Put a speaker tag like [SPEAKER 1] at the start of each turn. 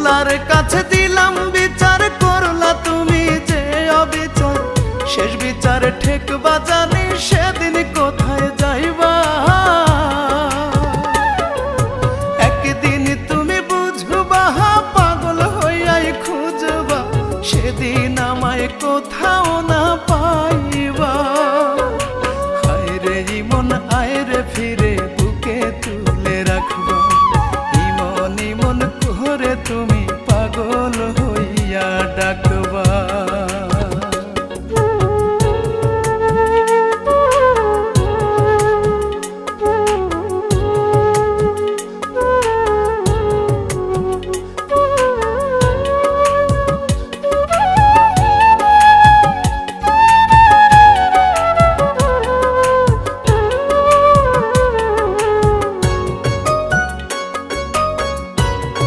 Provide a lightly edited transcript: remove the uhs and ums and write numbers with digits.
[SPEAKER 1] আল্লাহর কাছে দিলাম বিচার, করলা তুমি যে অবিচার। শেষ বিচার ঠেকবা জানি, সেদিন কোথায় যাইবা? একদিন তুমি বুঝবা, পাগল হইয়াই খুঁজবা, সেদিন আমায় কোথাও না পাইবা। হায় রে ইমন আয় রে ফিরে, বুকে তুলে রাখবা। ইমন ইমন করে তুমি পাগল হইয়া ডাক